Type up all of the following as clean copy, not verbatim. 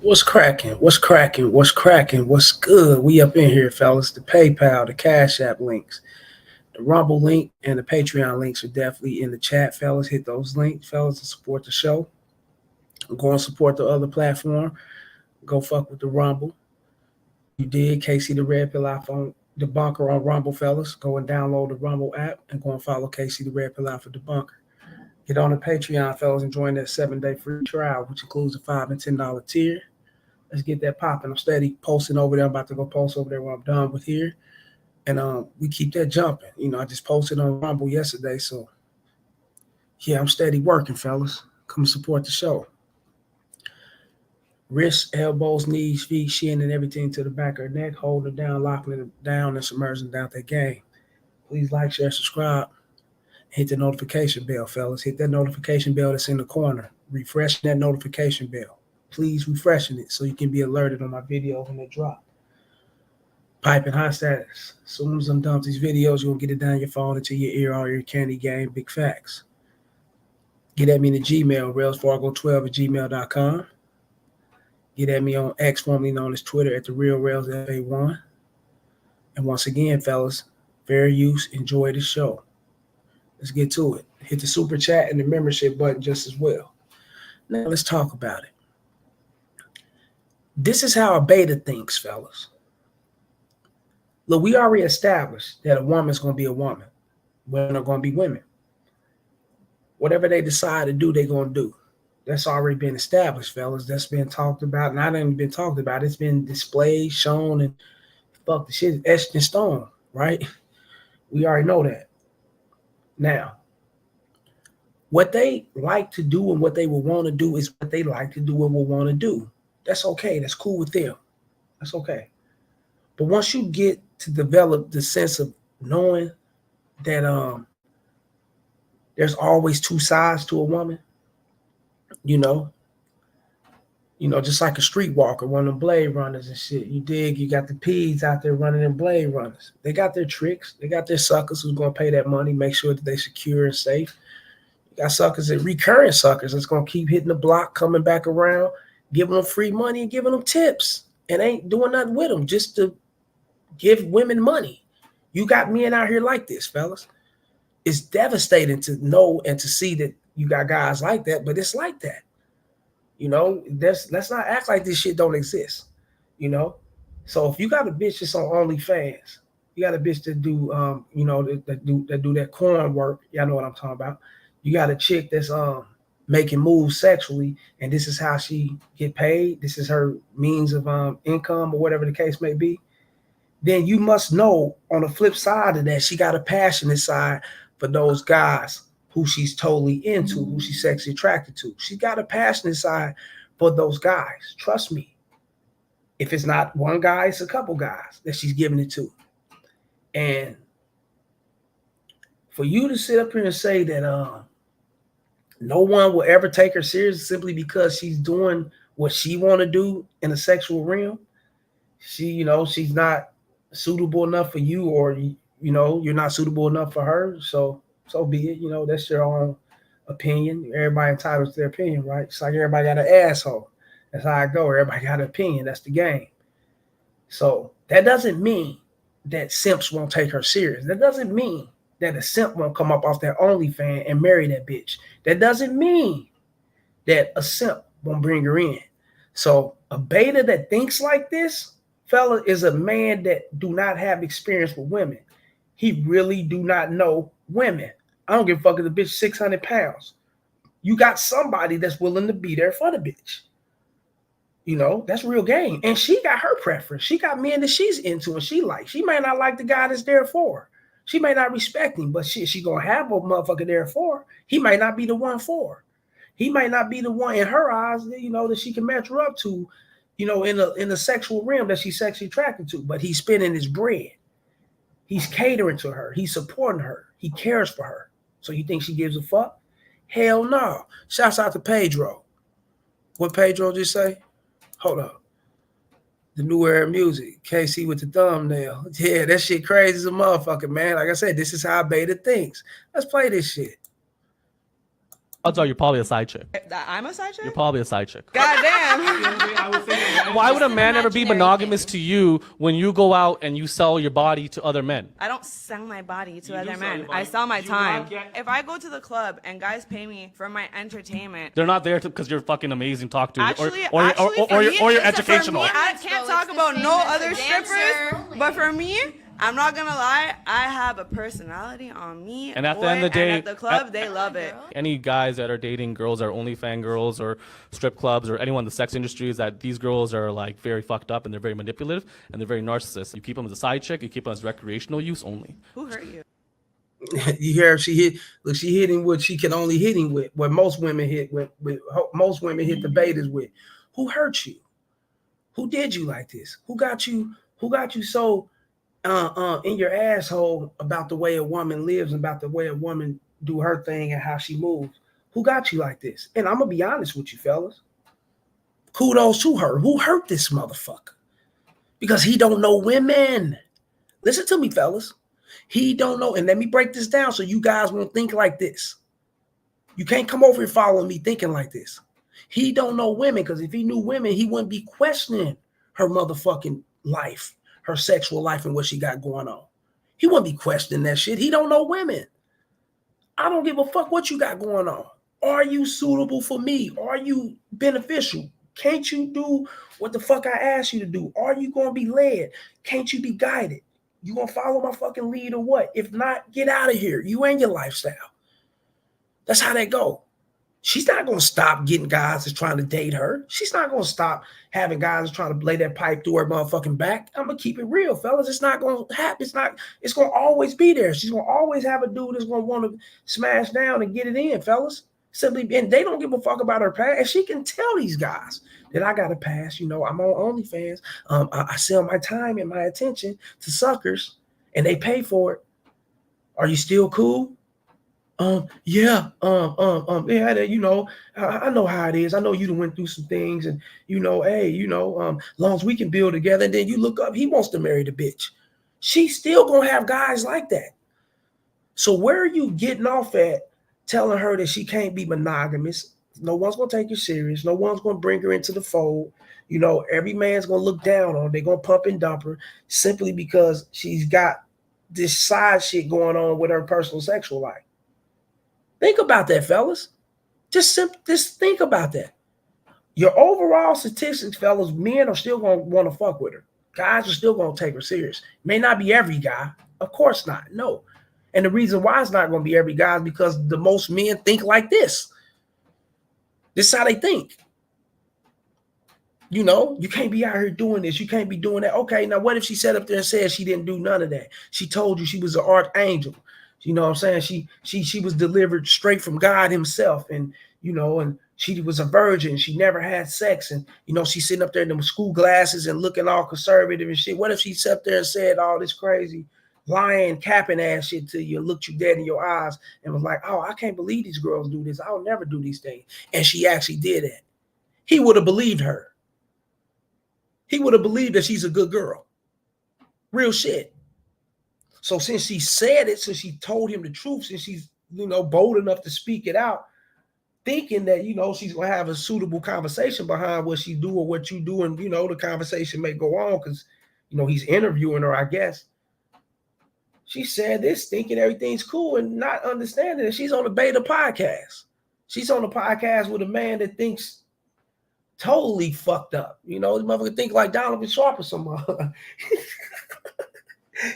What's cracking? What's cracking? What's cracking? What's good? We up in here, fellas. The PayPal, the Cash App links, the Rumble link, and the Patreon links are definitely in the chat, fellas. Hit those links, fellas, to support the show. Go and support the other platform. Go fuck with the Rumble. You did Casey the Red Pill iPhone debunker on Rumble, fellas. Go and download the Rumble app and go and follow Casey the Red Pill Alpha debunker. Get on the Patreon, fellas, and join that 7-day free trial, which includes a $5 and $10 tier. Let's get that popping. I'm steady posting over there. I'm about to go post over there when I'm done with here. And we keep that jumping. I just posted on Rumble yesterday. So yeah, I'm steady working, fellas. Come support the show. Wrists, elbows, knees, feet, shin, and everything to the back of her neck, holding it down, locking it down, and submerging down that game. Please like, share, subscribe. Hit the notification bell, fellas. Hit that notification bell that's in the corner. Refresh that notification bell. Please refreshing it so you can be alerted on my videos when they drop. Piping hot status. As soon as I'm done with these videos, you're going to get it down your phone into your ear, all your candy game, big facts. Get at me in the Gmail, railsfargo12@gmail.com. Get at me on X, formerly known as Twitter, at the Real Rails FA1. And once again, fellas, fair use, enjoy the show. Let's get to it. Hit the super chat and the membership button just as well. Now let's talk about it. This is how a beta thinks, fellas. Look, we already established that a woman's going to be a woman. Women are going to be women. Whatever they decide to do, they're going to do. That's already been established, fellas. That's been talked about. Not even been talked about. It's been displayed, shown, and fuck, the shit is etched in stone, right? We already know that. Now, what they like to do and what they will want to do is what they like to do and will want to do. That's okay. That's cool with them. That's okay. But once you get to develop the sense of knowing that there's always two sides to a woman, you know, just like a streetwalker, one of them blade runners and shit. You dig? You got the P's out there running in blade runners. They got their tricks. They got their suckers who's gonna pay that money, make sure that they secure and safe. You got suckers that recurring suckers that's gonna keep hitting the block, coming back around, giving them free money and giving them tips, and ain't doing nothing with them just to give women money. You got men out here like this, fellas. It's devastating to know and to see that you got guys like that, but it's like that. Let's not act like this shit don't exist. You know, so if you got a bitch that's on OnlyFans, you got a bitch that do that do that corn work. Y'all know what I'm talking about. You got a chick that's making moves sexually, and this is how she get paid. This is her means of income or whatever the case may be. Then you must know on the flip side of that, she got a passionate side for those guys who she's totally into, who she's sexually attracted to. She got a passionate side for those guys. Trust me. If it's not one guy, it's a couple guys that she's giving it to. And for you to sit up here and say that no one will ever take her serious simply because she's doing what she want to do in a sexual realm, she's not suitable enough for you, or you're not suitable enough for her. So be it. That's your own opinion. Everybody entitled to their opinion, right? It's like everybody got an asshole. That's how I go. Everybody got an opinion. That's the game. So that doesn't mean that simps won't take her serious. That doesn't mean that a simp won't come up off their OnlyFans and marry that bitch. That doesn't mean that a simp won't bring her in. So a beta that thinks like this, fella, is a man that do not have experience with women. He really do not know women. I don't give a fuck if the bitch 600 pounds. You got somebody that's willing to be there for the bitch. That's real game. And she got her preference. She got men that she's into and she likes. She may not like the guy that's there for her. She may not respect him, but she gonna have a motherfucker there for her. He might not be the one for her. He might not be the one in her eyes, that she can match her up to, in the sexual realm that she's sexually attracted to. But he's spending his bread. He's catering to her. He's supporting her. He cares for her. So you think she gives a fuck? Hell no. Shouts out to Pedro. What Pedro just say? Hold up. The New Era Music. KC with the thumbnail. Yeah, that shit crazy as a motherfucker, man. Like I said, this is how beta thinks. Let's play this shit. Odds are you're probably a side chick. I'm a side chick? You're probably a side chick. Goddamn. Why would a man ever be monogamous to you when you go out and you sell your body to other men? I don't sell my body to other sell men. your body. I sell my Do you time. not get- If I go to the club and guys pay me for my entertainment, They're not there because you're fucking amazing to talk to, actually, or you're educational. For me, I can't talk about no other strippers, but for me, I'm not gonna lie, I have a personality on me. And at the end of the day, and at the club, they love it. Any guys that are dating girls that are OnlyFans girls or strip clubs or anyone in the sex industry is that these girls are like very fucked up and they're very manipulative and they're very narcissist. You keep them as a side chick, you keep them as recreational use only. Who hurt you? You hear she hit him with she can only hit him with what most women hit with most women hit the betas with. Who hurt you? Who did you like this? Who got you so in your asshole about the way a woman lives and about the way a woman do her thing and how she moves? Who got you like this? And I'm gonna be honest with you, fellas. Kudos to her. Who hurt this motherfucker? Because he don't know women. Listen to me, fellas. He don't know. And let me break this down so you guys won't think like this. You can't come over and follow me thinking like this. He don't know women, because if he knew women, he wouldn't be questioning her motherfucking life, her sexual life, and what she got going on. He wouldn't be questioning that shit. He don't know women. I don't give a fuck what you got going on. Are you suitable for me? Are you beneficial? Can't you do what the fuck I asked you to do? Are you going to be led? Can't you be guided? You going to follow my fucking lead or what? If not, get out of here. You and your lifestyle. That's how they go. She's not going to stop getting guys that's trying to date her. She's not going to stop having guys that's trying to lay that pipe through her motherfucking back. I'm going to keep it real, fellas. It's not going to happen. It's going to always be there. She's going to always have a dude that's going to want to smash down and get it in, fellas. And they don't give a fuck about her past. And she can tell these guys that I got a pass. You know, I'm on OnlyFans. I sell my time and my attention to suckers, and they pay for it. Are you still cool? Yeah, you know, I know how it is. I know you done went through some things, and you know, hey, you know, as long as we can build together, and then you look up, he wants to marry the bitch. She's still gonna have guys like that. So where are you getting off at telling her that she can't be monogamous? No one's gonna take her serious. No one's gonna bring her into the fold. You know, every man's gonna look down on her. They're gonna pump and dump her simply because she's got this side shit going on with her personal sexual life. Think about that, fellas. Just think about that. Your overall statistics, fellas, men are still going to want to fuck with her. Guys are still going to take her serious. May not be every guy. Of course not. No. And the reason why it's not going to be every guy is because the most men think like this. This is how they think. You know, you can't be out here doing this. You can't be doing that. Okay, now what if she sat up there and said she didn't do none of that? She told you she was an archangel. You know what I'm saying? She was delivered straight from God himself. And, you know, and she was a virgin. She never had sex. And, you know, she's sitting up there in them school glasses and looking all conservative and shit. What if she sat there and said all this crazy lying, capping ass shit to you and looked you dead in your eyes and was like, oh, I can't believe these girls do this. I'll never do these things. And she actually did it. He would have believed her. He would have believed that she's a good girl. Real shit. So since she said it, since she told him the truth, since she's, you know, bold enough to speak it out, thinking that, you know, she's going to have a suitable conversation behind what she do or what you do. And, you know, the conversation may go on because, you know, he's interviewing her, I guess. She said this thinking everything's cool and not understanding that she's on the beta podcast. She's on the podcast with a man that thinks totally fucked up. You know, the motherfucker think like Donovan Sharp or something.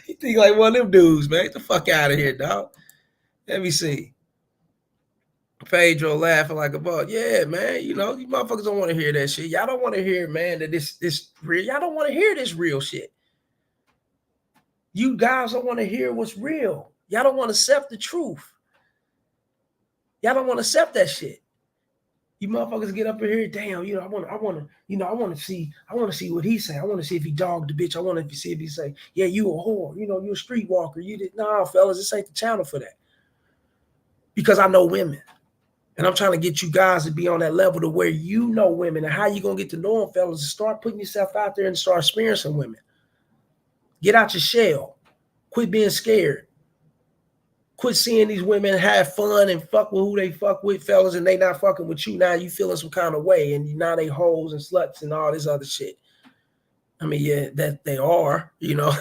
You think like one of them dudes, man. Get the fuck out of here, dog. Let me see. Pedro laughing like a bug. Yeah, man. You know, you motherfuckers don't want to hear that shit. Y'all don't want to hear, man, that this real. Y'all don't want to hear this real shit. You guys don't want to hear what's real. Y'all don't want to accept the truth. Y'all don't want to accept that shit. You motherfuckers get up in here, damn, you know, I want to see what he say. I want to see if he dogged the bitch. I want to see if he say, yeah, you a whore, you know, you a streetwalker. You did nah, fellas, this ain't the channel for that. Because I know women. And I'm trying to get you guys to be on that level to where you know women. And how you gonna get to know them, fellas, is start putting yourself out there and start experiencing women. Get out your shell. Quit being scared. Quit seeing these women have fun and fuck with who they fuck with, fellas, and they not fucking with you. Now you feeling some kind of way, and now they hoes and sluts and all this other shit. I mean, yeah, that they are, you know,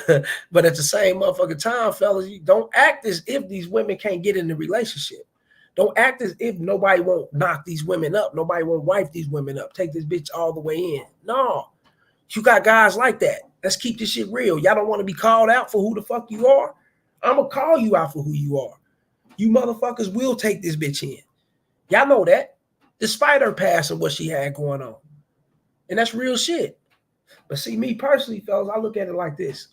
but at the same motherfucking time, fellas, you don't act as if these women can't get in the relationship. Don't act as if nobody won't knock these women up. Nobody won't wife these women up. Take this bitch all the way in. No, you got guys like that. Let's keep this shit real. Y'all don't want to be called out for who the fuck you are? I'm going to call you out for who you are. You motherfuckers will take this bitch in. Y'all know that, despite her past and what she had going on. And that's real shit. But see, me personally, fellas, I look at it like this.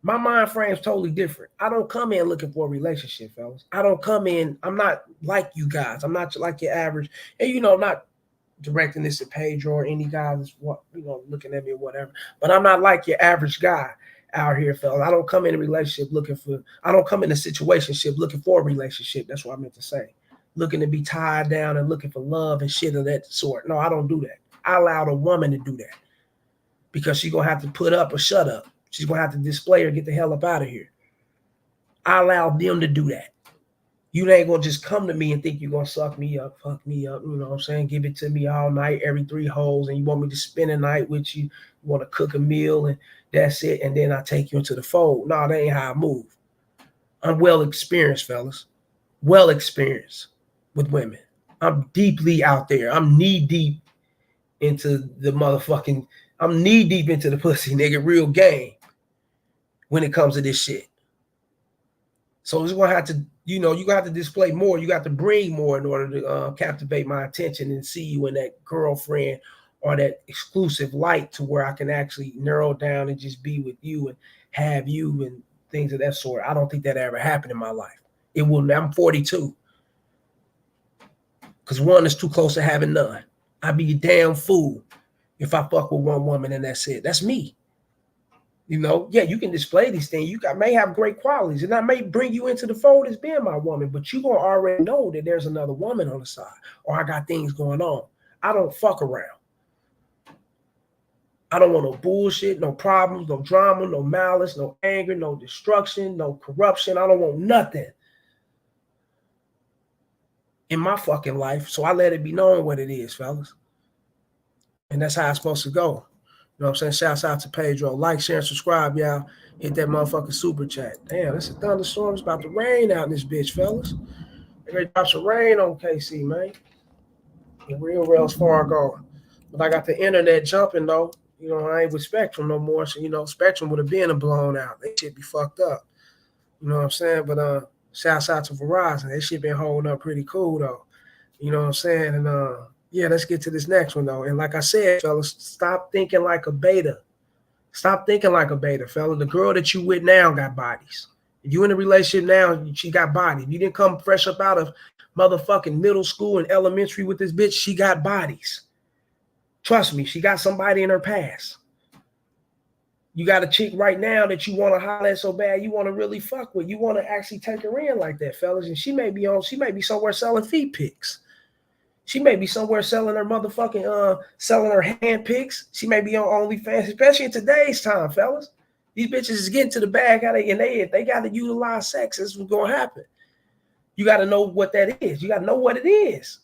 My mind frame's totally different. I don't come in looking for a relationship, fellas. I don't come in, I'm not like you guys. I'm not like your average, and you know, not directing this at Pedro or any guy that's, you know, looking at me or whatever. But I'm not like your average guy out here, fellas. I don't come in a relationship looking for, I don't come in a situationship looking for a relationship. That's what I meant to say. Looking to be tied down and looking for love and shit of that sort. No, I don't do that. I allowed a woman to do that because she's going to have to put up or shut up. She's going to have to display or get the hell up out of here. I allowed them to do that. You ain't going to just come to me and think you're going to suck me up, fuck me up, you know what I'm saying? Give it to me all night, every 3 holes, and you want me to spend a night with you. You want to cook a meal, and that's it, and then I take you into the fold. No, that ain't how I move. I'm well experienced, fellas. Well experienced with women. I'm deeply out there. I'm knee deep into the motherfucking, I'm knee deep into the pussy, nigga, real game when it comes to this shit. So it's gonna have to, you know, you got to display more. You got to bring more in order to captivate my attention and see you in that girlfriend or that exclusive light to where I can actually narrow down and just be with you and have you and things of that sort. I don't think that ever happened in my life. It will. I'm 42. Because one is too close to having none. I'd be a damn fool if I fuck with one woman and that's it. That's me. You know, yeah, you can display these things. You may have great qualities, and I may bring you into the fold as being my woman, but you're going to already know that there's another woman on the side, or I got things going on. I don't fuck around. I don't want no bullshit, no problems, no drama, no malice, no anger, no destruction, no corruption. I don't want nothing in my fucking life, so I let it be known what it is, fellas. And that's how it's supposed to go. You know what I'm saying? Shouts out to Pedro. Like, share, and subscribe, y'all. Hit that motherfucking super chat. Damn, it's a thunderstorm. It's about to rain out in this bitch, fellas. They're going to drop some rain on KC, man. The real Wells Fargo. But I got the internet jumping, though. You know, I ain't with Spectrum no more. So, you know, Spectrum would have been blown out. They shit be fucked up. You know what I'm saying? But shouts out to Verizon. That shit been holding up pretty cool, though. You know what I'm saying? And, yeah, let's get to this next one, though. And like I said, fellas, stop thinking like a beta. Stop thinking like a beta, fella. The girl that you with now got bodies. If you in a relationship now, she got bodies. If you didn't come fresh up out of motherfucking middle school and elementary with this bitch, she got bodies. Trust me, she got somebody in her past. You got a chick right now that you want to holler at so bad, you want to really fuck with. You want to actually take her in like that, fellas. And she may be somewhere selling feet pics. She may be somewhere selling her motherfucking, selling her hand pics. She may be on OnlyFans, especially in today's time, fellas. These bitches is getting to the bag, and they got to utilize sex. This is what's going to happen. You got to know what that is. You got to know what it is.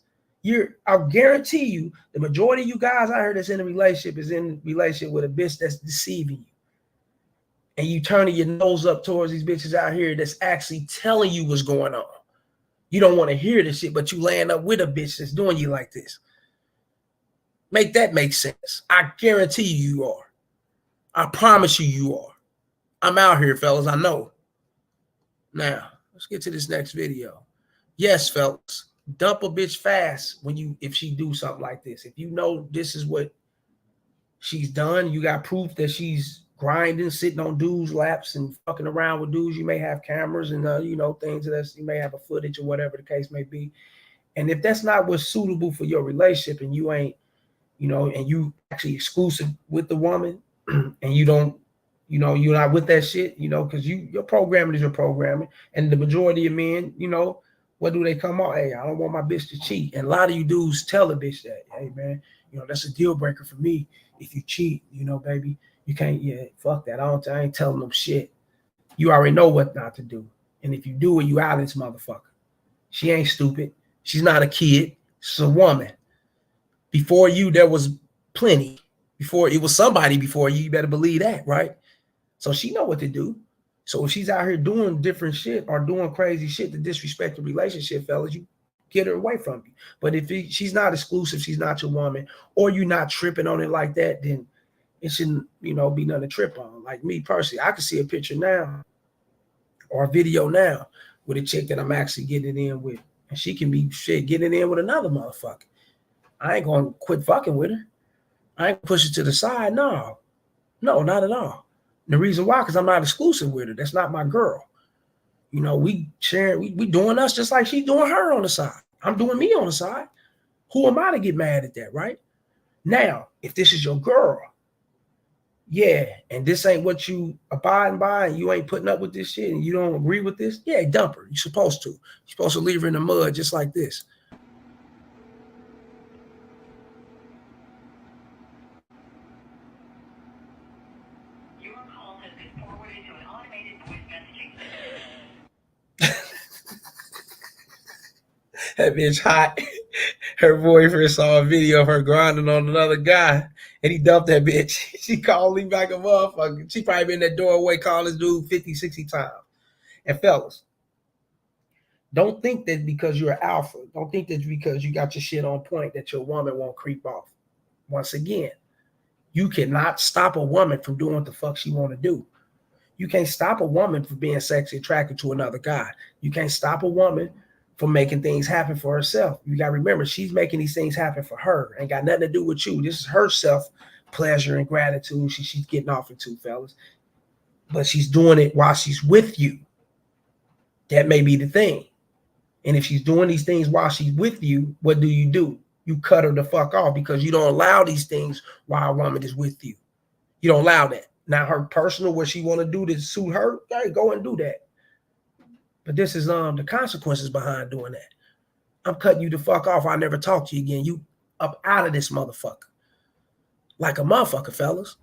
I'll guarantee you, the majority of you guys I heard that's in a relationship is in a relationship with a bitch that's deceiving you. And you turning your nose up towards these bitches out here that's actually telling you what's going on. You don't want to hear this shit, but you laying up with a bitch that's doing you like this. Make that make sense. I guarantee you are. I promise you are. I'm out here, fellas. I know. Now, let's get to this next video. Yes, fellas. Dump a bitch fast if she do something like this. If you know this is what she's done, you got proof that she's grinding, sitting on dudes' laps and fucking around with dudes. You may have cameras and you know, things that you may have a footage or whatever the case may be. And if that's not what's suitable for your relationship, and you ain't, you know, and you actually exclusive with the woman, and you don't, you know, you're not with that shit, you know, because your programming is your programming, and the majority of men, you know, what do they come out? Hey, I don't want my bitch to cheat. And a lot of you dudes tell a bitch that, hey man, you know, that's a deal breaker for me if you cheat, you know, baby. You can't, yeah, fuck that. I ain't telling them shit. You already know what not to do. And if you do it, you out of this motherfucker. She ain't stupid. She's not a kid. She's a woman. Before you, there was plenty. Before it was somebody before you, you better believe that, right? So she know what to do. So if she's out here doing different shit or doing crazy shit to disrespect the relationship, fellas, you get her away from you. But if she's not exclusive, she's not your woman, or you're not tripping on it like that, then it shouldn't, be nothing to trip on. Like me personally, I can see a picture now or a video now with a chick that I'm actually getting in with, and she can be getting in with another motherfucker. I ain't gonna quit fucking with her. I ain't push it to the side. No, not at all. And the reason why, because I'm not exclusive with her. That's not my girl. We sharing, we doing us just like she's doing her on the side. I'm doing me on the side. Who am I to get mad at that, right? Now, if this is your girl, yeah, and this ain't what you abiding by, and you ain't putting up with this shit, and you don't agree with this, yeah, dump her. You're supposed to. You're supposed to leave her in the mud just like this. Your call has been forwarded to an automated voice messaging system. That bitch hot. Her boyfriend saw a video of her grinding on another guy, and he dumped that bitch. She called him back a motherfucker. She probably been in that doorway calling this dude 50, 60 times. And fellas, don't think that because you're alpha, don't think that because you got your shit on point that your woman won't creep off. Once again, you cannot stop a woman from doing what the fuck she want to do. You can't stop a woman from being sexually attracted to another guy. You can't stop a woman from making things happen for herself. You got to remember, she's making these things happen for her. Ain't got nothing to do with you. This is her self-pleasure and gratitude she's getting off into, fellas. But she's doing it while she's with you. That may be the thing. And if she's doing these things while she's with you, what do? You cut her the fuck off because you don't allow these things while a woman is with you. You don't allow that. Now her personal, what she want to do to suit her, hey, go and do that. But this is the consequences behind doing that. I'm cutting you the fuck off. I'll never talk to you again. You up out of this motherfucker. Like a motherfucker, fellas.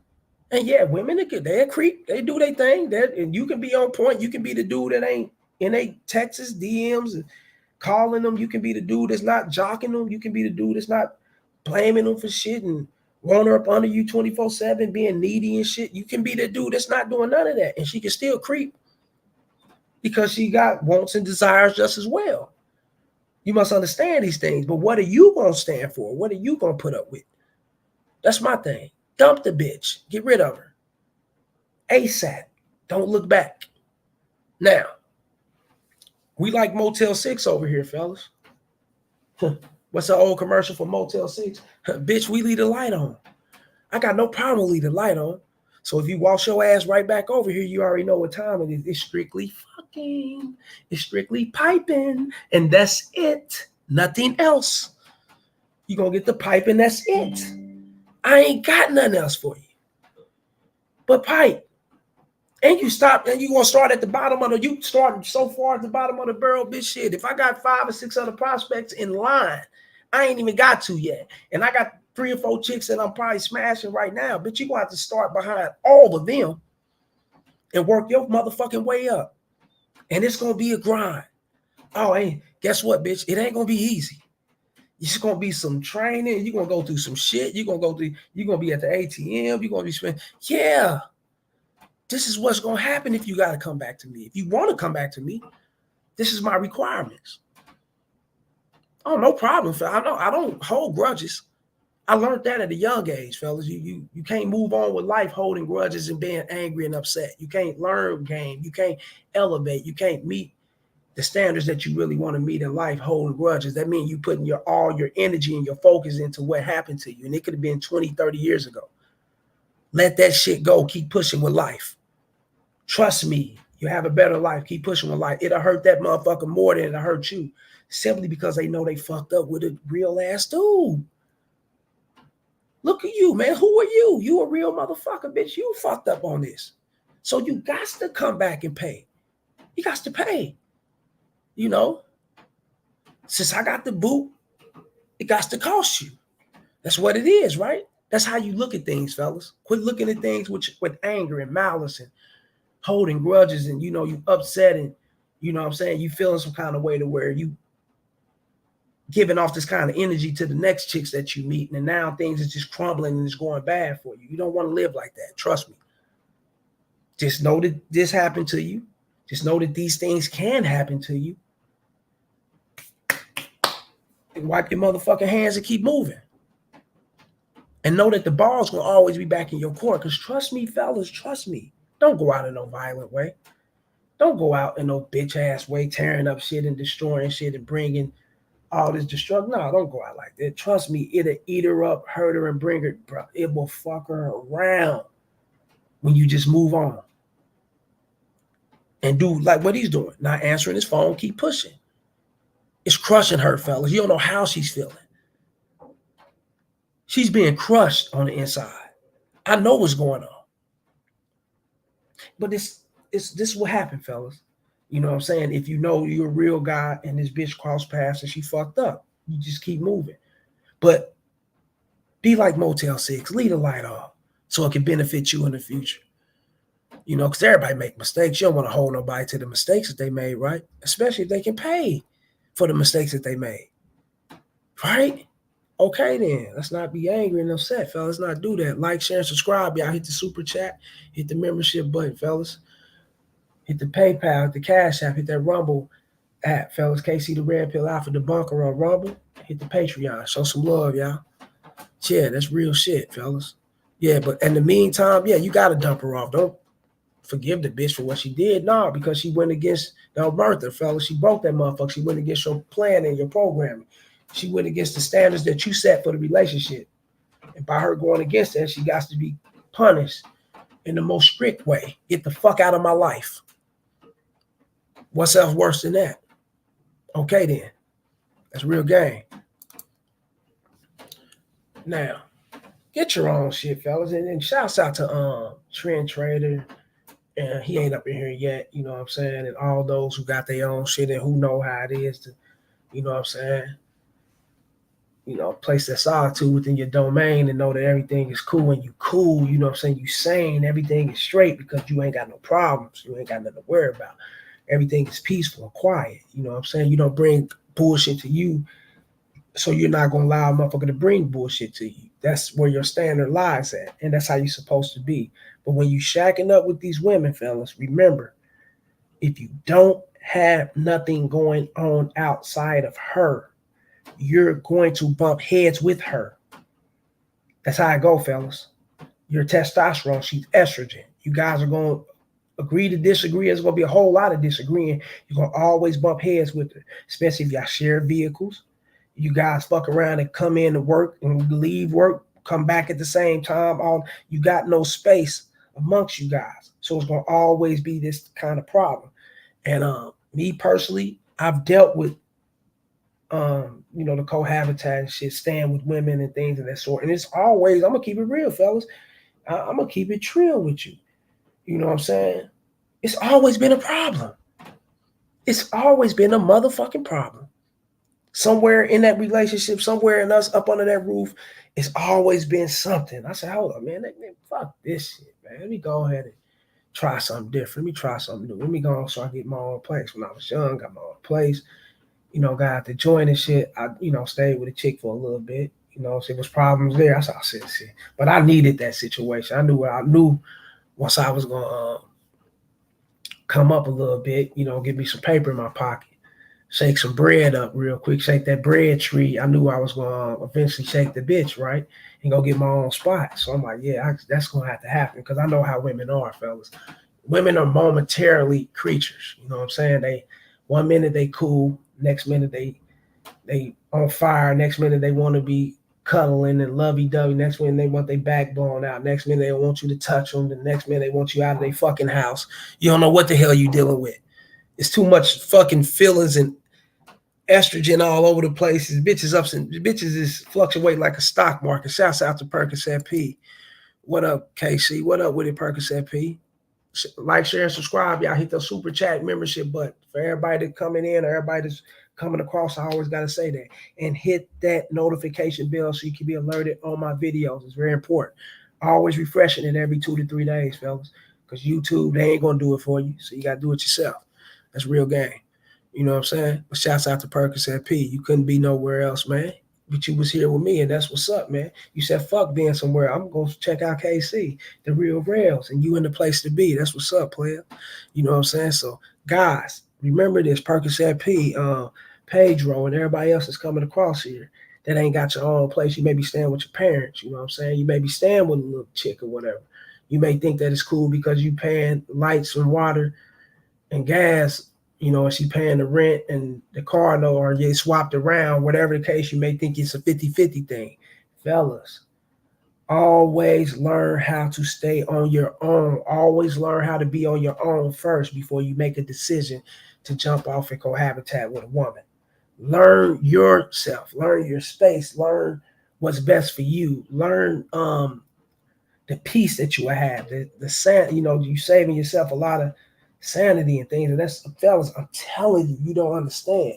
And yeah, women, they're creep. They do their thing. And you can be on point. You can be the dude that ain't in a Texas DMs and calling them. You can be the dude that's not jocking them. You can be the dude that's not blaming them for shit and want her up under you 24/7, being needy and shit. You can be the dude that's not doing none of that. And she can still creep. Because she got wants and desires just as well. You must understand these things. But what are you going to stand for? What are you going to put up with? That's my thing. Dump the bitch. Get rid of her. ASAP. Don't look back. Now, we like Motel 6 over here, fellas. What's the old commercial for Motel 6? Bitch, we leave the light on. I got no problem with leaving the light on. So if you wash your ass right back over here, you already know what time it is. It's strictly fucking. It's strictly piping. And that's it. Nothing else. You're going to get the piping. That's it. I ain't got nothing else for you. But pipe. And you stop, and you going to start at the bottom of you starting so far at the bottom of the barrel, bitch, shit. If I got 5 or 6 other prospects in line, I ain't even got to yet. And I got 3 or 4 chicks that I'm probably smashing right now. But you're going to have to start behind all of them and work your motherfucking way up. And it's going to be a grind. Oh, and guess what, bitch? It ain't going to be easy. It's going to be some training. You're going to go through some shit. You're going to be at the ATM. You're going to be spending. Yeah. This is what's going to happen if you got to come back to me. If you want to come back to me, this is my requirements. Oh, no problem, fella. I don't hold grudges. I learned that at a young age, fellas. You can't move on with life holding grudges and being angry and upset. You can't learn game. You can't elevate. You can't meet the standards that you really want to meet in life holding grudges. That means you putting all your energy and your focus into what happened to you. And it could have been 20, 30 years ago. Let that shit go. Keep pushing with life. Trust me, you have a better life. Keep pushing with life. It'll hurt that motherfucker more than it'll hurt you. Simply because they know they fucked up with a real ass dude. Look at you, man. Who are you? You a real motherfucker, bitch. You fucked up on this. So you got to come back and pay. You got to pay. You know? Since I got the boot, it got to cost you. That's what it is, right? That's how you look at things, fellas. Quit looking at things with anger and malice and holding grudges and, you upset and, You know what I'm saying? You feeling some kind of way to where you giving off this kind of energy to the next chicks that you meet, and now things is just crumbling and it's going bad for you. You don't want to live like that. Trust me. Just know that this happened to you. Just know that these things can happen to you. And wipe your motherfucking hands and keep moving. And know that the ball's gonna always be back in your court. Because trust me, fellas, trust me. Don't go out in no violent way. Don't go out in no bitch ass way, tearing up shit and destroying shit and bringing all this destruction. No, don't go out like that. Trust me, it'll eat her up, hurt her, and bring her, bro. It will fuck her around when you just move on. And do like what he's doing. Not answering his phone, keep pushing. It's crushing her, fellas. You don't know how she's feeling. She's being crushed on the inside. I know what's going on. But this is what happened, fellas. You know what I'm saying? If you know you're a real guy and this bitch crossed paths and she fucked up, you just keep moving. But be like Motel 6. Leave the light off so it can benefit you in the future. You know, because everybody make mistakes. You don't want to hold nobody to the mistakes that they made, right? Especially if they can pay for the mistakes that they made. Right? Okay, then. Let's not be angry and upset, fellas. Let's not do that. Like, share, and subscribe. Y'all hit the super chat. Hit the membership button, fellas. Hit the PayPal, hit the Cash App, hit that Rumble app, fellas. KC the Red Pill Alpha Debunker on Rumble. Hit the Patreon. Show some love, y'all. Yeah, that's real shit, fellas. Yeah, but in the meantime, yeah, you got to dump her off. Don't forgive the bitch for what she did. No, because she went against Alberta, fellas. She broke that motherfucker. She went against your plan and your programming. She went against the standards that you set for the relationship. And by her going against that, she got to be punished in the most strict way. Get the fuck out of my life. What's else worse than that? Okay, then. That's real game. Now, get your own shit, fellas. And then shouts out to Trend Trader. And he ain't up in here yet, you know what I'm saying? And all those who got their own shit and who know how it is to, you know what I'm saying? You know, place that solitude within your domain and know that everything is cool and you cool, you know what I'm saying? You sane, everything is straight because you ain't got no problems. You ain't got nothing to worry about. Everything is peaceful and quiet, you know what I'm saying? You don't bring bullshit to you, so you're not going to allow a motherfucker to bring bullshit to you. That's where your standard lies at, and that's how you're supposed to be. But when you shacking up with these women, fellas, remember, if you don't have nothing going on outside of her, you're going to bump heads with her. That's how I go, fellas. Your testosterone, she's estrogen. You guys are going to agree to disagree. There's going to be a whole lot of disagreeing. You're going to always bump heads with her, especially if y'all share vehicles. You guys fuck around and come in to work and leave work, come back at the same time. You got no space amongst you guys. So it's going to always be this kind of problem. And me personally, I've dealt with you know, the cohabitat and shit, staying with women and things of that sort. And it's always, I'm gonna keep it real, fellas. I'm gonna keep it trill with you. You know what I'm saying? It's always been a problem. It's always been a motherfucking problem. Somewhere in that relationship, somewhere in us up under that roof, it's always been something. I said, hold on, man, fuck this shit, man. Let me go ahead and try something different. Let me try something new. Let me go on so I get my own place. When I was young, got my own place. You know, got out the joint and shit. I, you know, stayed with a chick for a little bit. You know, so there was problems there. I said shit. But I needed that situation. I knew once I was gonna come up a little bit, you know, give me some paper in my pocket, shake some bread up real quick, shake that bread tree. I knew I was gonna eventually shake the bitch, right? And go get my own spot. So I'm like, yeah, that's gonna have to happen because I know how women are, fellas. Women are momentarily creatures. You know what I'm saying? They 1 minute they cool. Next minute they on fire. Next minute they want to be cuddling and lovey-dovey. Next minute they want their back blown out. Next minute they want you to touch them. The next minute they want you out of their fucking house. You don't know what the hell you dealing with. It's too much fucking feelings and estrogen all over the place. Bitches is fluctuate like a stock market. Shouts out to Percocet P. What up, KC? What up with it, Percocet P? Like, share, and subscribe. Y'all hit the super chat membership button. For everybody that's coming in or everybody that's coming across, I always got to say that. And hit that notification bell so you can be alerted on my videos. It's very important. Always refreshing it every 2 to 3 days, fellas. Because YouTube, they ain't going to do it for you. So you got to do it yourself. That's real game. You know what I'm saying? But shouts out to Percocet P. You couldn't be nowhere else, man. But you was here with me, and that's what's up, man. You said fuck being somewhere. I'm gonna check out KC, the real rails, and you in the place to be. That's what's up, player. You know what I'm saying? So guys, remember this, Percocet P, Pedro, and everybody else that's coming across here that ain't got your own place. You may be staying with your parents, you know what I'm saying? You may be staying with a little chick or whatever. You may think that it's cool because you paying lights and water and gas, you know, and she paying the rent and the car note, or you swapped around, whatever the case, you may think it's a 50-50 thing. Fellas, always learn how to stay on your own. Always learn how to be on your own first before you make a decision to jump off and cohabitate with a woman. Learn yourself, learn your space, learn what's best for you. Learn the peace that you will have, the you know, you saving yourself a lot of sanity and things. And that's, fellas, I'm telling you, you don't understand.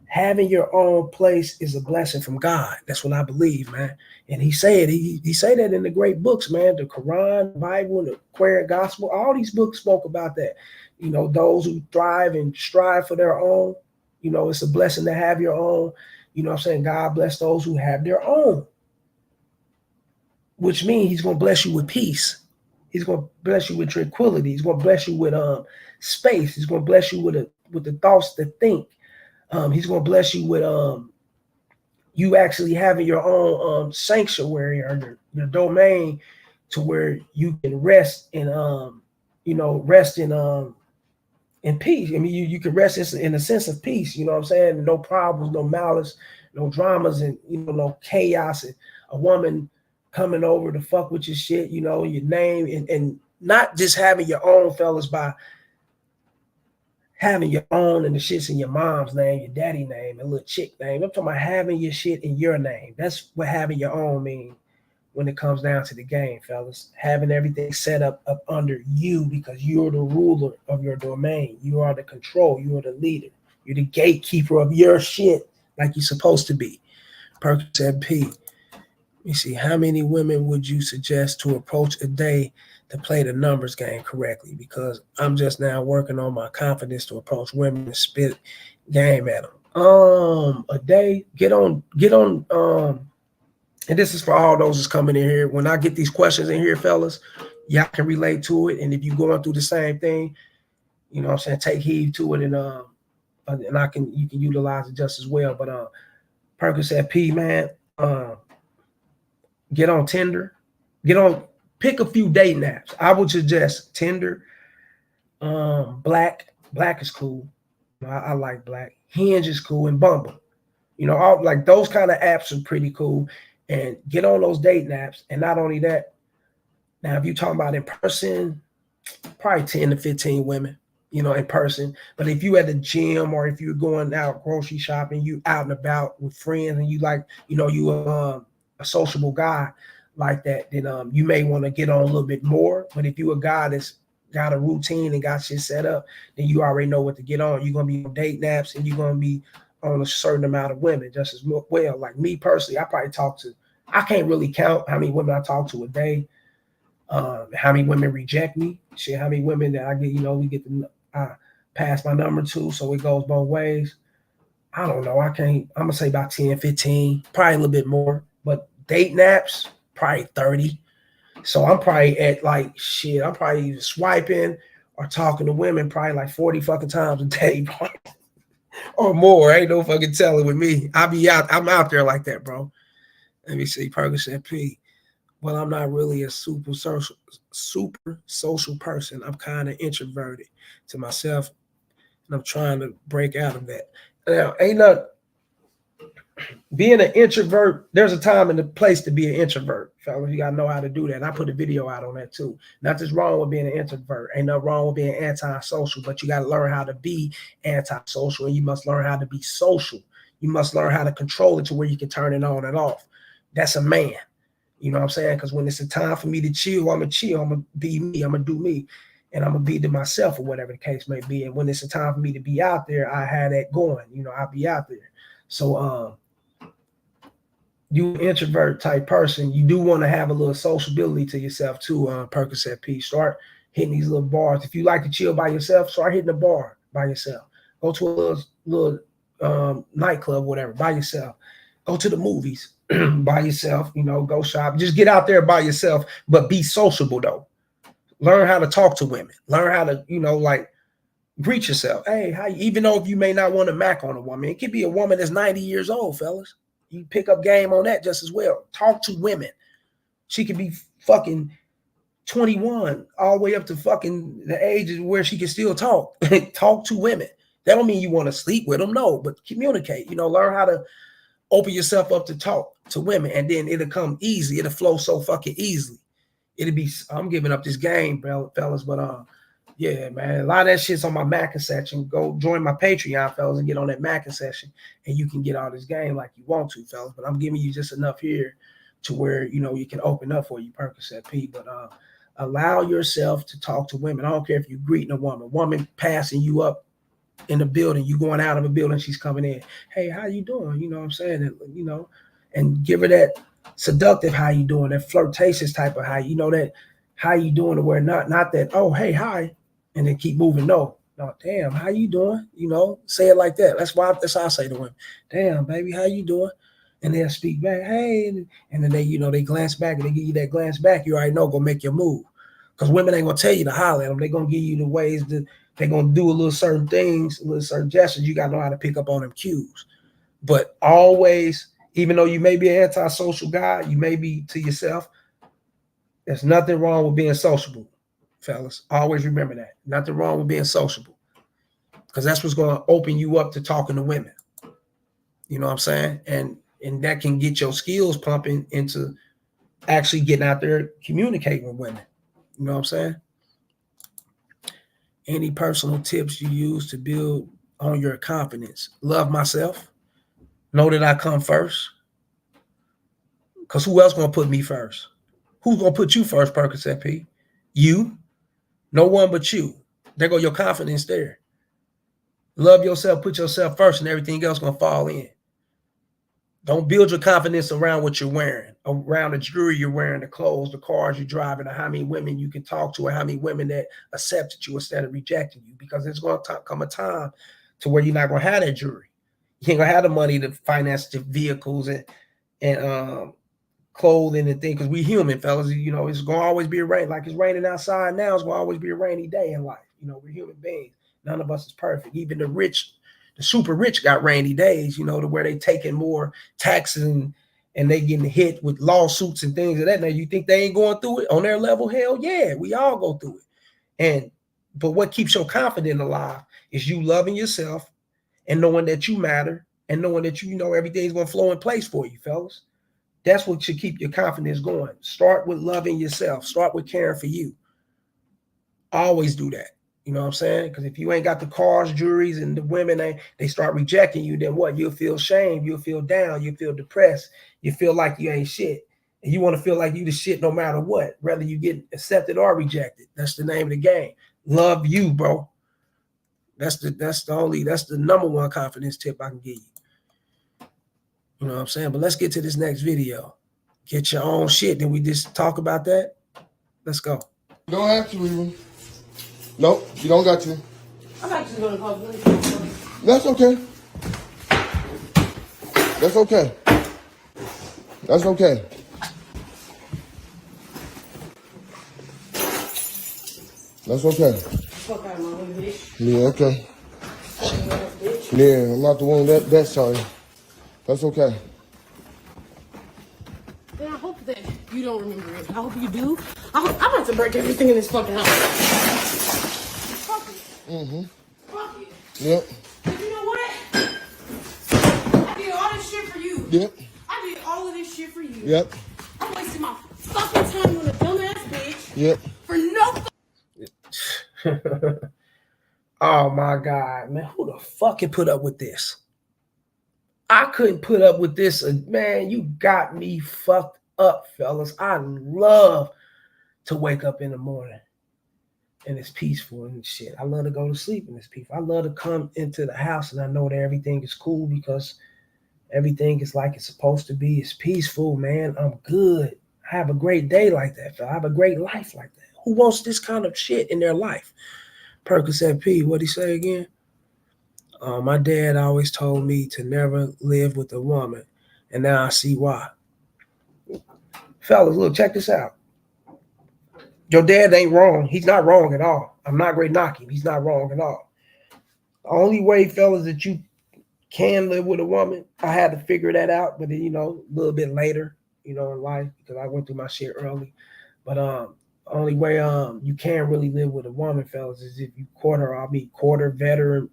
Having your own place is a blessing from God. That's what I believe, man. And he said, he say that in the great books, man. The Quran, the Bible, and the Queer Gospel, all these books spoke about that. You know, those who thrive and strive for their own, you know, it's a blessing to have your own. You know what I'm saying? God bless those who have their own, which means he's going to bless you with peace. He's going to bless you with tranquility. He's going to bless you with space. He's going to bless you with the thoughts to think. He's going to bless you with you actually having your own sanctuary or your domain to where you can rest in you know, rest in peace. I mean, you can rest in a sense of peace. You know what I'm saying? No problems, no malice, no dramas, and you know, no chaos, and a woman coming over to fuck with your shit, you know, your name, and not just having your own, fellas, by having your own and the shit's in your mom's name, your daddy name, a little chick name. I'm talking about having your shit in your name. That's what having your own mean when it comes down to the game, fellas. Having everything set up under you because you're the ruler of your domain. You are the control. You are the leader. You're the gatekeeper of your shit like you're supposed to be. Percocet P. Let me see. How many women would you suggest to approach a day to play the numbers game correctly? Because I'm just now working on my confidence to approach women and spit game at them. A day, get on, and this is for all those that's coming in here. When I get these questions in here, fellas, y'all can relate to it. And if you're going through the same thing, you know what I'm saying, take heed to it, and you can utilize it just as well. But Percocet P, man, get on Tinder, pick a few dating apps. I would suggest Tinder, Black is cool. I like Black. Hinge is cool, and Bumble. You know, all like those kind of apps are pretty cool. And get on those dating apps. And not only that, now if you're talking about in person, probably 10 to 15 women, you know, in person. But if you at the gym or if you're going out grocery shopping, you out and about with friends, and you like, you know, you a sociable guy like that, then you may want to get on a little bit more. But if you a guy that's got a routine and got shit set up, then you already know what to get on. You're gonna be on dating apps, and you're gonna be on a certain amount of women just as well. Like me personally, I can't really count how many women I talk to a day, how many women reject me, shit, how many women that I get, you know, we get to pass my number to, so it goes both ways. I don't know. I'm gonna say about 10, 15, probably a little bit more. But dating apps, probably 30. So I'm probably at like, shit, I'm probably either swiping or talking to women probably like 40 fucking times a day, bro. Or more. Ain't no fucking telling with me. I'm out there like that, bro. Let me see. Percocet P. Well, I'm not really a super social person. I'm kind of introverted to myself, and I'm trying to break out of that. Now, being an introvert, there's a time and a place to be an introvert. Fellas, you gotta know how to do that. And I put a video out on that too. Nothing's wrong with being an introvert. Ain't nothing wrong with being antisocial, but you gotta learn how to be antisocial, and you must learn how to be social. You must learn how to control it to where you can turn it on and off. That's a man. You know what I'm saying? Because when it's a time for me to chill, I'm gonna chill. I'm gonna be me. I'm gonna do me. And I'm gonna be to myself, or whatever the case may be. And when it's a time for me to be out there, I had that going. You know, I'll be out there. So you introvert type person, you do want to have a little sociability to yourself too. Percocet P. Start hitting these little bars. If you like to chill by yourself, start hitting the bar by yourself. Go to a little nightclub, whatever, by yourself. Go to the movies by yourself, you know, go shop. Just get out there by yourself, but be sociable though. Learn how to talk to women. Learn how to, you know, like greet yourself. Hey, how you, even though if you may not want to mac on a woman, it could be a woman that's 90 years old, fellas. You pick up game on that just as well. Talk to women. She could be fucking 21 all the way up to fucking the age where she can still talk. Talk to women. That don't mean you want to sleep with them, no, but communicate. You know, learn how to open yourself up to talk to women, and then it'll come easy. It'll flow so fucking easily. It'll be, I'm giving up this game, fellas, but yeah, man, a lot of that shit's on my Mackin section. Go join my Patreon, fellas, and get on that Mackin session, and you can get all this game like you want to, fellas. But I'm giving you just enough here to where, you know, you can open up for you, Percocet P. But allow yourself to talk to women. I don't care if you're greeting a woman passing you up in the building, you going out of a building, she's coming in. Hey, how you doing? You know what I'm saying? And, you know, and give her that seductive how you doing, that flirtatious type of how, you know, that how you doing, to where not that, oh, hey, hi, and then keep moving. No, damn, how you doing? You know, say it like that. That's how I say to women. Damn, baby, how you doing? And they'll speak back, hey, and then they, you know, they glance back and they give you that glance back. You already know, go make your move. Because women ain't gonna tell you to holler at them. They're gonna give you the ways that they're gonna do a little certain things, a little certain gestures. You gotta know how to pick up on them cues. But always, even though you may be an antisocial guy, you may be to yourself, there's nothing wrong with being sociable, fellas. Always remember that. Nothing wrong with being sociable. Because that's what's gonna open you up to talking to women. You know what I'm saying? And that can get your skills pumping into actually getting out there communicating with women. You know what I'm saying? Any personal tips you use to build on your confidence? Love myself. Know that I come first. Because who else going to put me first? Who's going to put you first, Percocet P? You. No one but you. There go your confidence there. Love yourself, put yourself first, and everything else going to fall in. Don't build your confidence around what you're wearing, around the jewelry you're wearing, the clothes, the cars you're driving, or how many women you can talk to, or how many women that accepted you instead of rejecting you. Because there's going to come a time to where you're not going to have that jewelry. You ain't going to have the money to finance the vehicles and clothing and things. Because we human, fellas. You know, it's going to always be a rain. Like it's raining outside now, it's going to always be a rainy day in life. You know, we're human beings. None of us is perfect. Even the rich, the super rich got rainy days, you know, to where they taking more taxes and they getting hit with lawsuits and things of that. Now, you think they ain't going through it on their level? Hell yeah, we all go through it. But what keeps your confidence alive is you loving yourself and knowing that you matter and knowing that you know everything's going to flow in place for you, fellas. That's what should keep your confidence going. Start with loving yourself. Start with caring for you. Always do that. You know what I'm saying? Because if you ain't got the cars, jewelries, and the women, they start rejecting you, then what? You'll feel shame. You'll feel down. You'll feel depressed. You feel like you ain't shit. And you want to feel like you the shit no matter what, whether you get accepted or rejected. That's the name of the game. Love you, bro. That's the number one confidence tip I can give you. You know what I'm saying? But let's get to this next video. Get your own shit. Then we just talk about that. Let's go. You don't have to even. Nope, you don't got to. I'm actually gonna call police. That's okay. That's okay. That's okay. That's okay. Fuck out of my way, bitch. Yeah, okay. Bitch. Yeah, I'm not the one that sorry. That's okay. And I hope that you don't remember it. I hope you do. I'm about to break everything in this fucking house. Fuck it. Mm-hmm. Fuck it. Yep. You know what? I did all this shit for you. Yep. I did all of this shit for you. Yep. I wasted my fucking time on a dumbass bitch. Yep. For no Oh my God, man. Who the fuck can put up with this? I couldn't put up with this. Man, you got me fucked up, fellas. I love to wake up in the morning and it's peaceful and shit. I love to go to sleep and it's peaceful. I love to come into the house and I know that everything is cool because everything is like it's supposed to be. It's peaceful, man. I'm good. I have a great day like that, fella. I have a great life like that. Who wants this kind of shit in their life? Percocet P, what'd he say again? My dad always told me to never live with a woman, and now I see why. Fellas, look, check this out. Your dad ain't wrong. He's not wrong at all. I'm not great knocking. He's not wrong at all. The only way, fellas, that you can live with a woman, I had to figure that out, but then, a little bit later, in life, because I went through my shit early. But only way you can really live with a woman, fellas, is if you court her. Court her, veteran.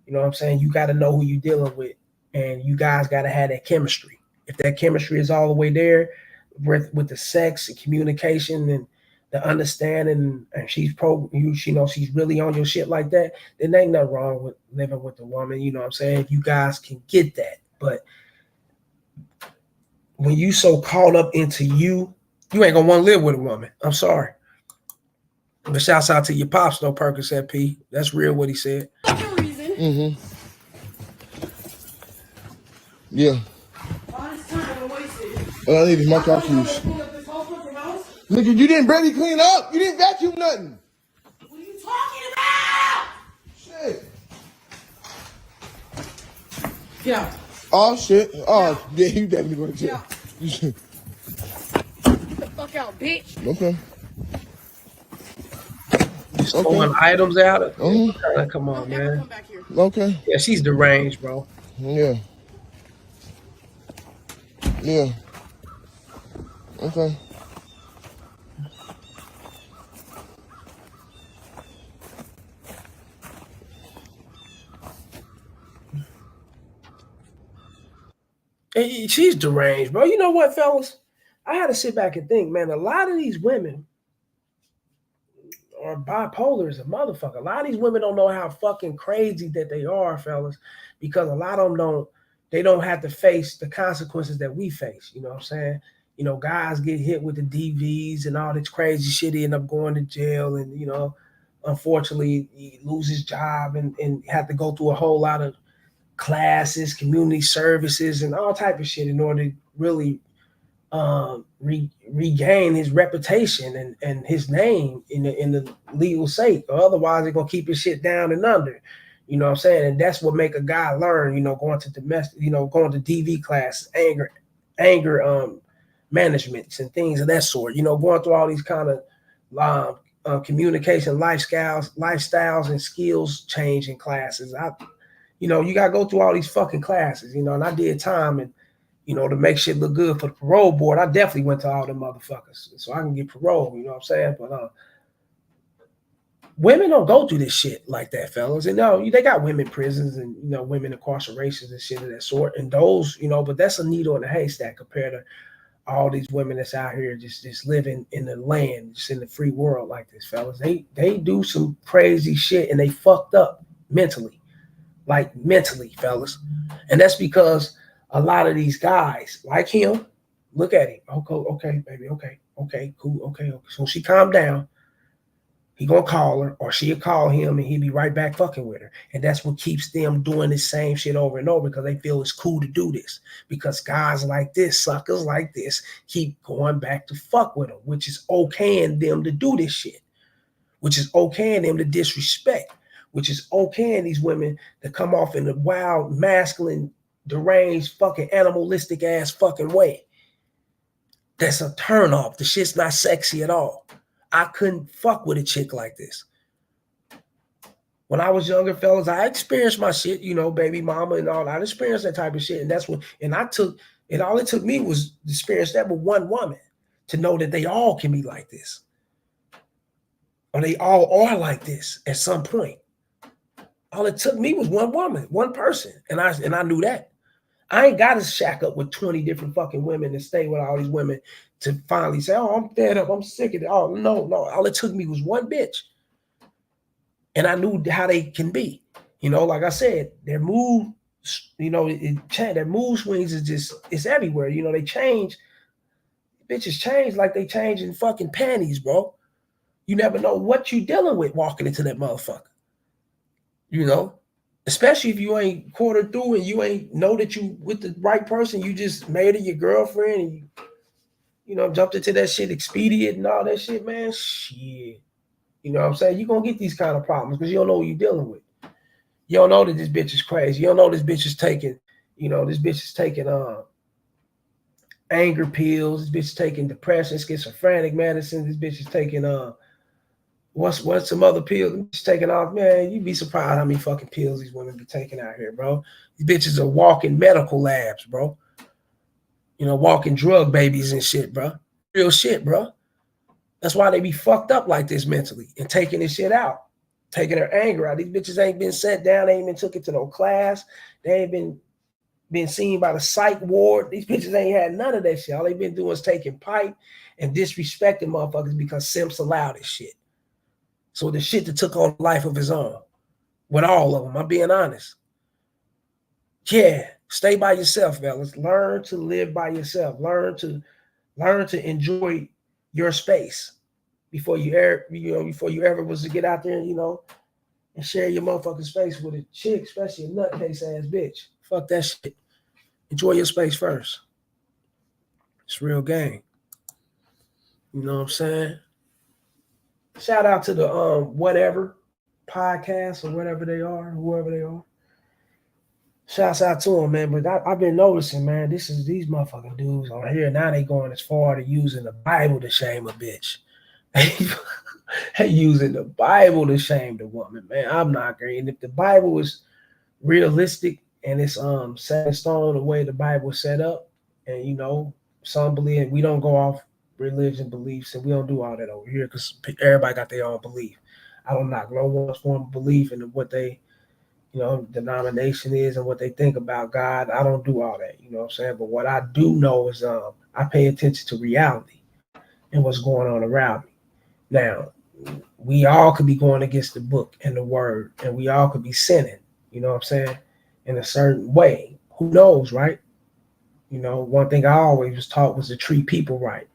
You know what I'm saying? You got to know who you're dealing with, and you guys got to have that chemistry. If that chemistry is all the way there with the sex and communication and the understanding, and she's she's really on your shit like that, then ain't nothing wrong with living with a woman. You know what I'm saying? You guys can get that. But when you so caught up into you ain't gonna want to live with a woman. I'm sorry. But shouts out to your pops, though, Percocet P. That's real what he said. Mm-hmm. Yeah. All this time wasted. All I need is my car keys. Nigga, you didn't barely clean up. You didn't vacuum nothing. What are you talking about? Shit. Get out. Oh, shit. Oh, yeah, you definitely going to jail. Get the fuck out, bitch. Okay. Just throwing items out. Mhm. Come on, Don't ever man. come back here. Okay. Yeah, she's deranged, bro. Yeah. Yeah. Okay. And she's deranged, bro. You know what, fellas? I had to sit back and think, man, a lot of these women are bipolar as a motherfucker. A lot of these women don't know how fucking crazy that they are, fellas, because a lot of them don't have to face the consequences that we face. You know what I'm saying? Guys get hit with the DVs and all this crazy shit. He end up going to jail, and unfortunately, he lose his job and have to go through a whole lot of classes, community services, and all type of shit in order to really regain his reputation and his name in the legal sake, or otherwise they're gonna keep his shit down and under. You know what I'm saying? And that's what make a guy learn. Going to domestic, going to DV classes, anger managements and things of that sort. Going through all these kind of communication lifestyles and skills changing classes. You gotta go through all these fucking classes. And I did time and. To make shit look good for the parole board, I definitely went to all them motherfuckers so I can get parole, you know what I'm saying? But women don't go through this shit like that, fellas. And they got women prisons and, women incarcerations and shit of that sort. And those, but that's a needle in a haystack compared to all these women that's out here just living in the land, just in the free world like this, fellas. They do some crazy shit and they fucked up mentally, fellas. And that's because a lot of these guys like him, look at him. Okay, baby. Okay, cool. Okay. So she calm down. He gonna call her, or she'll call him, and he'll be right back fucking with her. And that's what keeps them doing the same shit over and over because they feel it's cool to do this. Because guys like this, suckers like this, keep going back to fuck with them, which is okay in them to do this shit, which is okay in them to disrespect, which is okay in these women to come off in a wild, masculine, deranged, fucking animalistic ass fucking way. That's a turn off. The shit's not sexy at all. I couldn't fuck with a chick like this. When I was younger, fellas, I experienced my shit, baby mama and all that. I experienced that type of shit. And that's when, all it took me was to experience that with one woman to know that they all can be like this. Or they all are like this at some point. All it took me was one woman, one person. And I knew that. I ain't got to shack up with 20 different fucking women and stay with all these women to finally say, oh, I'm fed up. I'm sick of it. Oh, no. All it took me was one bitch. And I knew how they can be. Like I said, their mood, their mood swings it's everywhere. They change. Bitches change like they change in fucking panties, bro. You never know what you dealing with walking into that motherfucker. Especially if you ain't quartered through and you ain't know that you with the right person, you just made her your girlfriend and jumped into that shit, Expedient and all that shit, man. Shit. You know what I'm saying? You're going to get these kind of problems because you don't know what you're dealing with. You don't know that this bitch is crazy. You don't know this bitch is taking, anger pills. This bitch is taking depression, schizophrenic medicine. This bitch is taking, what's some other pills? She's taking off, man. You'd be surprised how many fucking pills these women be taking out here, bro. These bitches are walking medical labs, bro. Walking drug babies and shit, bro. Real shit, bro. That's why they be fucked up like this mentally and taking this shit out, taking their anger out. These bitches ain't been sat down. They ain't been took it to no class. They ain't been seen by the psych ward. These bitches ain't had none of that shit. All they been doing is taking pipe and disrespecting motherfuckers because simps allow this shit. So the shit that took on life of his own with all of them, I'm being honest. Yeah, stay by yourself, fellas. Learn to live by yourself. Learn to enjoy your space before you ever was to get out there and share your motherfucking space with a chick, especially a nutcase ass bitch. Fuck that shit. Enjoy your space first. It's real game. You know what I'm saying? Shout out to the whatever podcast or whatever they are, whoever they are. Shouts out to them, man. But I've been noticing, man, these motherfucking dudes on here, now they going as far to using the Bible to shame a bitch. They using the Bible to shame the woman, man. I'm not agreeing. If the Bible is realistic and it's set in stone the way the Bible is set up, and some believe, we don't go off religion beliefs, and we don't do all that over here because everybody got their own belief. I don't knock no one's form of belief in what they denomination is and what they think about God. I don't do all that, you know what I'm saying? But what I do know is I pay attention to reality and what's going on around me. Now, we all could be going against the book and the word, and we all could be sinning, you know what I'm saying, in a certain way. Who knows, right? One thing I always was taught was to treat people right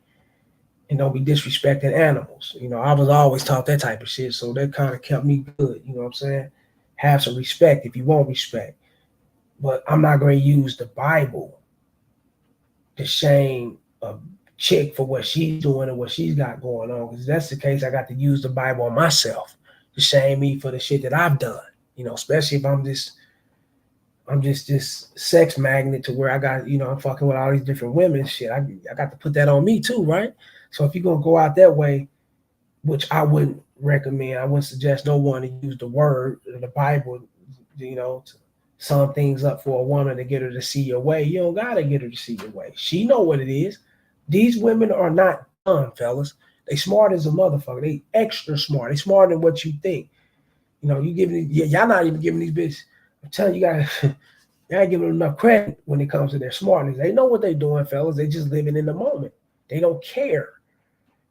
and don't be disrespecting animals. I was always taught that type of shit, so that kind of kept me good, you know what I'm saying? Have some respect if you want respect. But I'm not going to use the Bible to shame a chick for what she's doing and what she's got going on. Because if that's the case, I got to use the Bible on myself to shame me for the shit that I've done. Especially if I'm just this sex magnet to where I got, I'm fucking with all these different women and shit. I got to put that on me too, right? So if you're going to go out that way, which I wouldn't recommend, I wouldn't suggest no one to use the word, the Bible, to sum things up for a woman to get her to see your way. You don't got to get her to see your way. She know what it is. These women are not dumb, fellas. They smart as a motherfucker. They extra smart. They smarter than what you think. Y'all not even giving these bitches, I'm telling you, you gotta give them enough credit when it comes to their smartness. They know what they're doing, fellas. They just living in the moment. They don't care.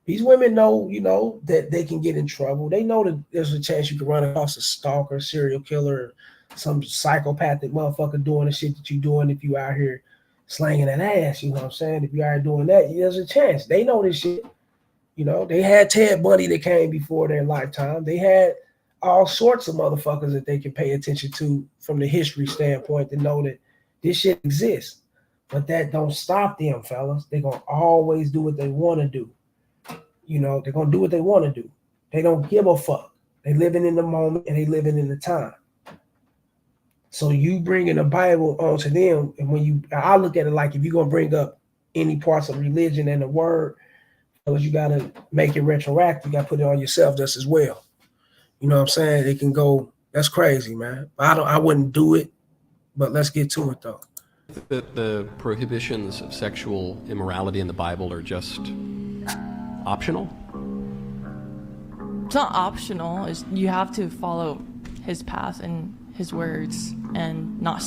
These women know, that they can get in trouble. They know that there's a chance you can run across a stalker, serial killer, some psychopathic motherfucker doing the shit that you're doing if you out here slanging that ass, you know what I'm saying? If you are doing that, there's a chance. They know this shit. They had Ted Bundy that came before their lifetime. They had all sorts of motherfuckers that they can pay attention to from the history standpoint to know that this shit exists. But that don't stop them, fellas. They're going to always do what they want to do. They're going to do what they want to do. They don't give a fuck. They living in the moment and they living in the time. So you bringing the Bible onto them, and I look at it like if you're going to bring up any parts of religion and the word, you got to make it retroactive. You got to put it on yourself just as well. You know what I'm saying? It can go, that's crazy, man. I wouldn't do it, but let's get to it though. The prohibitions of sexual immorality in the Bible are just optional? It's not optional. You have to follow his path and his words, and not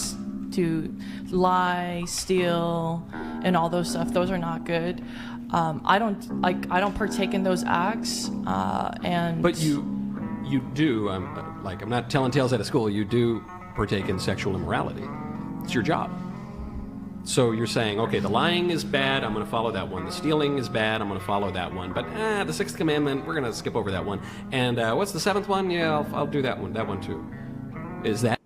to lie, steal, and all those stuff. Those are not good. I don't partake in those acts. But you do. I'm not telling tales out of school. You do partake in sexual immorality. It's your job. So you're saying, okay, the lying is bad, I'm going to follow that one. The stealing is bad, I'm going to follow that one. But the sixth commandment, we're going to skip over that one. And what's the seventh one? Yeah, I'll do that one too. Is that?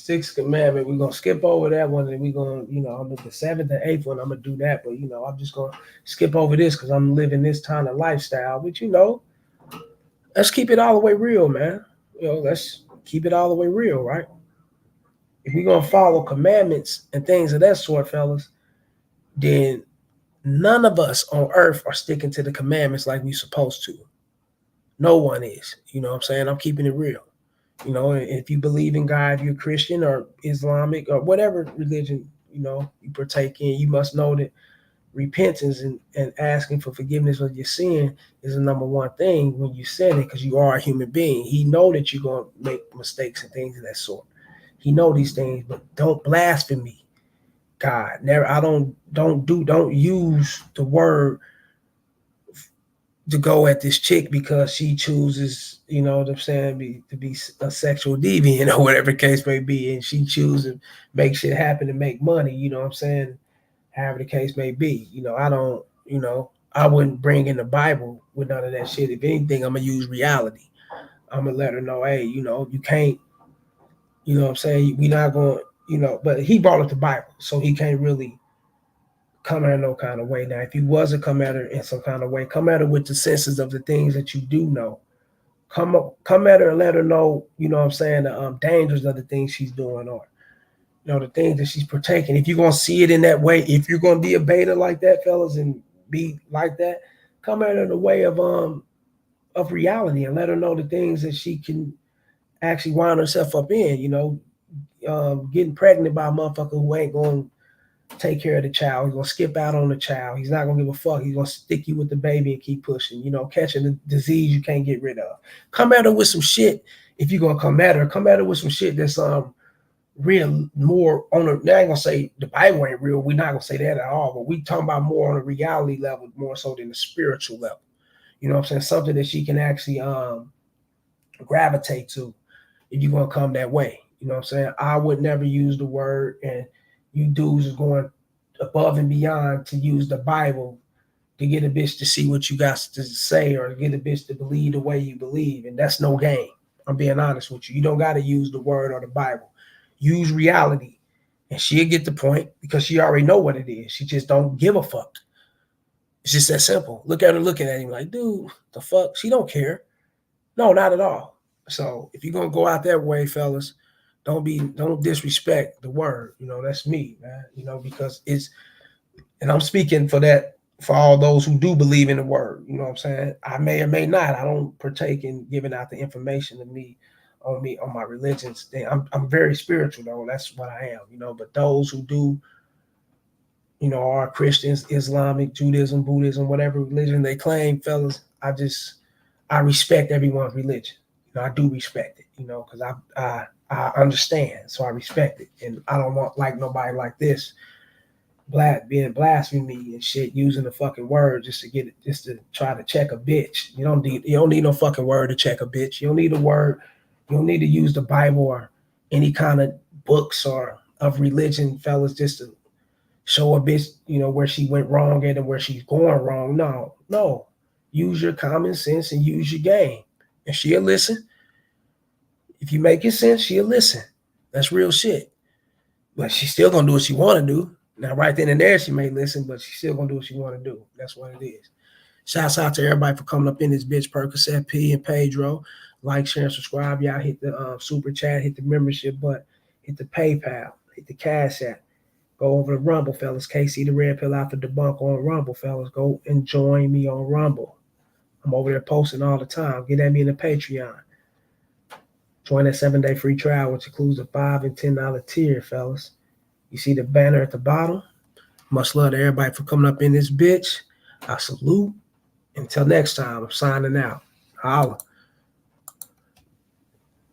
sixth commandment. We're gonna skip over that one, and we're gonna, I'm at the seventh and eighth one. I'm gonna do that, but I'm just gonna skip over this because I'm living this kind of lifestyle. But let's keep it all the way real, man. Let's keep it all the way real, right? If we're gonna follow commandments and things of that sort, fellas, then none of us on earth are sticking to the commandments like we're supposed to. No one is. You know what I'm saying? I'm keeping it real. If you believe in God, if you're Christian or Islamic or whatever religion, you partake in, you must know that repentance and asking for forgiveness of your sin is the number one thing when you sin it, because you are a human being. He know that you're going to make mistakes and things of that sort. He know these things, but don't blaspheme me, God. Never. I don't use the word to go at this chick because she chooses, what I'm saying, to be a sexual deviant or whatever the case may be, and she chooses to make shit happen and make money, you know what I'm saying, however the case may be. I wouldn't bring in the Bible with none of that shit. If anything, I'm going to use reality. I'm going to let her know, hey, you can't, what I'm saying, we're not going, but he brought up the Bible, so he can't really come at her no kind of way. Now, if he was to come at her in some kind of way, come at her with the senses of the things that you do know. Come at her and let her know, what I'm saying, the dangers of the things she's doing, or the things that she's partaking. If you're gonna see it in that way, if you're gonna be a beta like that, fellas, and be like that, come at her in the way of reality and let her know the things that she can actually wind herself up in. Getting pregnant by a motherfucker who ain't gonna take care of the child. He's gonna skip out on the child. He's not gonna give a fuck. He's gonna stick you with the baby and keep pushing, catching the disease you can't get rid of. Come at her with some shit. If you're gonna come at her with some shit that's real, more on a, I ain't gonna say the Bible ain't real. We're not gonna say that at all, but we talking about more on a reality level, more so than the spiritual level. You know what I'm saying? Something that she can actually gravitate to if you're gonna come that way. You know what I'm saying? I would never use the word, and you dudes is going above and beyond to use the Bible to get a bitch to see what you got to say, or get a bitch to believe the way you believe. And that's no game. I'm being honest with you. You don't got to use the word or the Bible. Use reality, and she'll get the point because she already know what it is. She just don't give a fuck. It's just that simple. Look at her looking at him like, dude, the fuck? She don't care. No, not at all. So if you're going to go out that way, fellas, don't disrespect the word. That's me, man. Because and I'm speaking for all those who do believe in the word. You know what I'm saying? I may or may not. I don't partake in giving out the information on my religions thing. I'm very spiritual though. That's what I am. But those who do, are Christians, Islamic, Judaism, Buddhism, whatever religion they claim, fellas, I respect everyone's religion. I do respect it, because I understand, so I respect it, and I don't want nobody like this, being blasphemy and shit, using the fucking word just to try to check a bitch. You don't need no fucking word to check a bitch. You don't need a word. You don't need to use the Bible or any kind of books or of religion, fellas, just to show a bitch, where she went wrong at and where she's going wrong. No. Use your common sense and use your game, and she'll listen. If you make it sense, she'll listen. That's real shit. But she's still gonna do what she want to do. Now, right then and there, she may listen, but she's still gonna do what she want to do. That's what it is. Shouts out to everybody for coming up in this bitch. Percocet, P, and Pedro. Like, share, and subscribe. Y'all hit the super chat, hit the membership button, hit the PayPal, hit the Cash App. Go over to Rumble, fellas. KC the Red Pill out the debunk on Rumble, fellas. Go and join me on Rumble. I'm over there posting all the time. Get at me in the Patreon. Join that 7-day free trial, which includes a $5 and $10 tier, fellas. You see the banner at the bottom? Much love to everybody for coming up in this bitch. I salute. Until next time, I'm signing out. Holla.